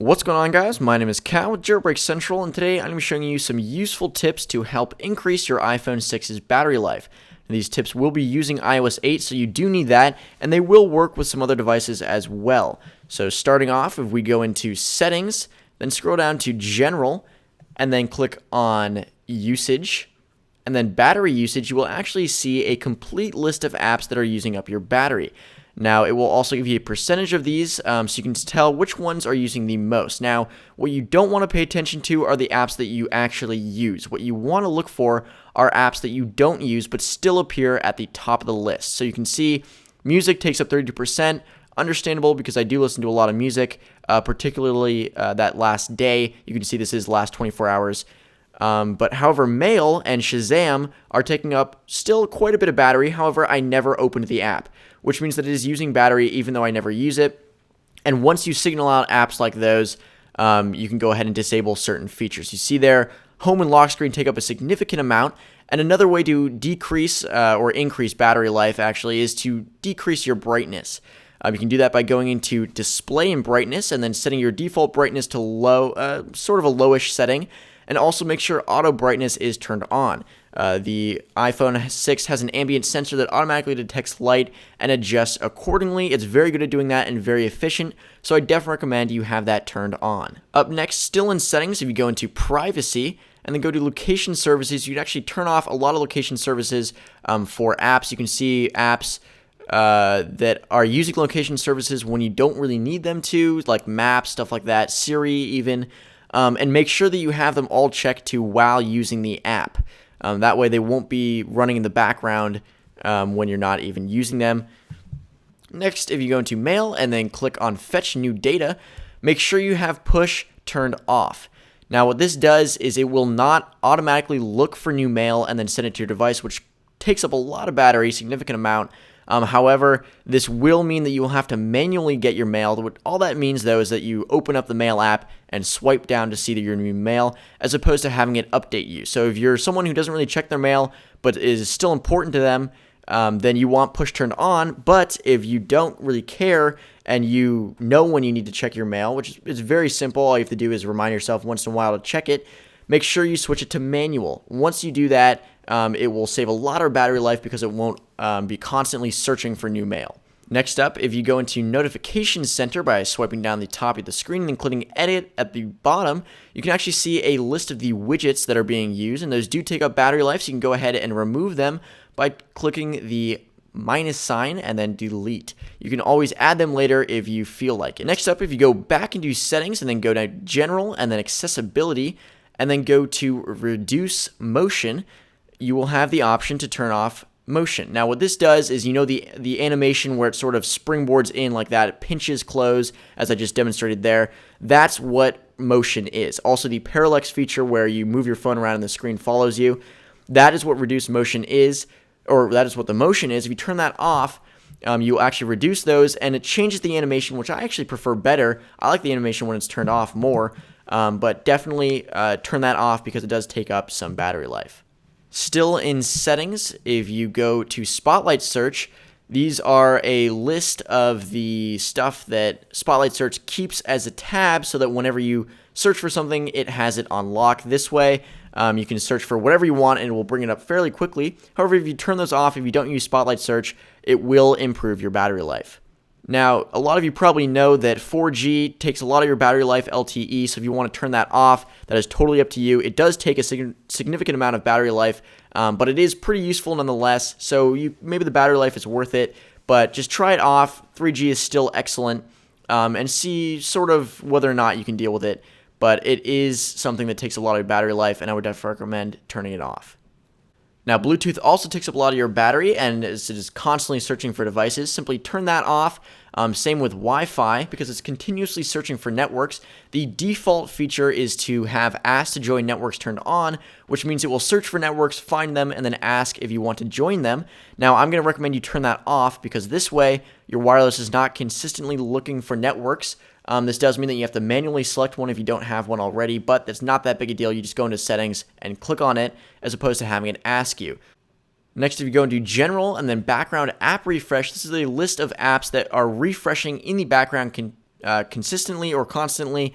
What's going on, guys? My name is Cal with Jailbreak Central, and today I'm going to be showing you some useful tips to help increase your iPhone 6's battery life. And these tips will be using iOS 8, so you do need that, and they will work with some other devices as well. So starting off, if we go into Settings, then scroll down to General, and then click on Usage, and then Battery Usage, you will actually see a complete list of apps that are using up your battery. Now, it will also give you a percentage of these, so you can tell which ones are using the most. Now, what you don't want to pay attention to are the apps that you actually use. What you want to look for are apps that you don't use but still appear at the top of the list. So you can see music takes up 32%. Understandable, because I do listen to a lot of music, particularly that last day. You can see this is last 24 hours. But however, Mail and Shazam are taking up still quite a bit of battery. However, I never opened the app, which means that it is using battery even though I never use it. And once you signal out apps like those, you can go ahead and disable certain features. You see there, home and lock screen take up a significant amount. And another way to decrease or increase battery life actually is to decrease your brightness. You can do that by going into display and brightness and then setting your default brightness to low, sort of a lowish setting. And also make sure auto brightness is turned on. The iPhone 6 has an ambient sensor that automatically detects light and adjusts accordingly. It's very good at doing that and very efficient, so I definitely recommend you have that turned on. Up next, still in settings, if you go into privacy and then go to location services, you can actually turn off a lot of location services for apps. You can see apps that are using location services when you don't really need them to, like Maps, stuff like that, Siri even. And make sure that you have them all checked to while using the app. That way they won't be running in the background when you're not even using them. Next, if you go into Mail and then click on Fetch New Data, make sure you have Push turned off. Now what this does is it will not automatically look for new mail and then send it to your device, which takes up a lot of battery, significant amount. However, this will mean that you will have to manually get your mail. What all that means, though, is that you open up the Mail app and swipe down to see your new mail, as opposed to having it update you. So if you're someone who doesn't really check their mail, but is still important to them, then you want push turned on. But if you don't really care and you know when you need to check your mail, which is very simple, all you have to do is remind yourself once in a while to check it, make sure you switch it to manual. Once you do that, it will save a lot of battery life because it won't be constantly searching for new mail. Next up, if you go into Notification Center by swiping down the top of the screen and clicking Edit at the bottom, you can actually see a list of the widgets that are being used, and those do take up battery life, so you can go ahead and remove them by clicking the minus sign and then delete. You can always add them later if you feel like it. Next up, if you go back into Settings and then go to General and then Accessibility and then go to Reduce Motion, you will have the option to turn off motion. Now what this does is, the animation where it sort of springboards in like that, it pinches close as I just demonstrated there. That's what motion is. Also the parallax feature where you move your phone around and the screen follows you. That is what reduced motion is, or that is what the motion is. If you turn that off, you'll actually reduce those and it changes the animation, which I actually prefer better. I like the animation when it's turned off more, but definitely turn that off because it does take up some battery life. Still in settings, if you go to Spotlight Search, these are a list of the stuff that Spotlight Search keeps as a tab so that whenever you search for something, it has it on lock. This way, you can search for whatever you want and it will bring it up fairly quickly. However, if you turn those off, if you don't use Spotlight Search, it will improve your battery life. Now, a lot of you probably know that 4G takes a lot of your battery life LTE, so if you want to turn that off, that is totally up to you. It does take a significant amount of battery life, but it is pretty useful nonetheless, so maybe the battery life is worth it, but just try it off. 3G is still excellent, and see sort of whether or not you can deal with it, but it is something that takes a lot of battery life, and I would definitely recommend turning it off. Now, Bluetooth also takes up a lot of your battery and is constantly searching for devices. Simply turn that off. Same with Wi-Fi, because it's continuously searching for networks. The default feature is to have Ask to Join Networks turned on, which means it will search for networks, find them, and then ask if you want to join them. Now, I'm going to recommend you turn that off because this way your wireless is not consistently looking for networks. This does mean that you have to manually select one if you don't have one already, but that's not that big a deal. You just go into Settings and click on it as opposed to having it ask you. Next, if you go into General and then Background App Refresh, this is a list of apps that are refreshing in the background consistently or constantly,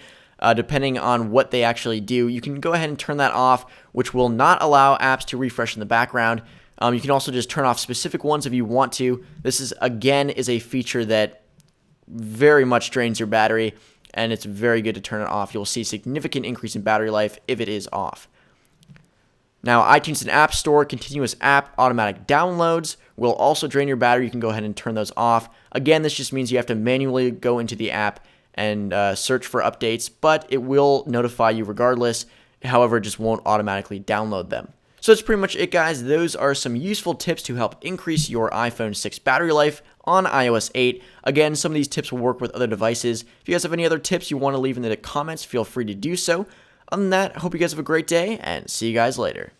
depending on what they actually do. You can go ahead and turn that off, which will not allow apps to refresh in the background. You can also just turn off specific ones if you want to. This is a feature that very much drains your battery, and it's very good to turn it off. You'll see a significant increase in battery life if it is off. Now, iTunes and App Store continuous app automatic downloads will also drain your battery. You can go ahead and turn those off. Again, this just means you have to manually go into the app and search for updates, but it will notify you regardless. However, it just won't automatically download them. So that's pretty much it, guys. Those are some useful tips to help increase your iPhone 6 battery life on iOS 8. Again, some of these tips will work with other devices. If you guys have any other tips you want to leave in the comments, feel free to do so. Other than that, I hope you guys have a great day, and see you guys later.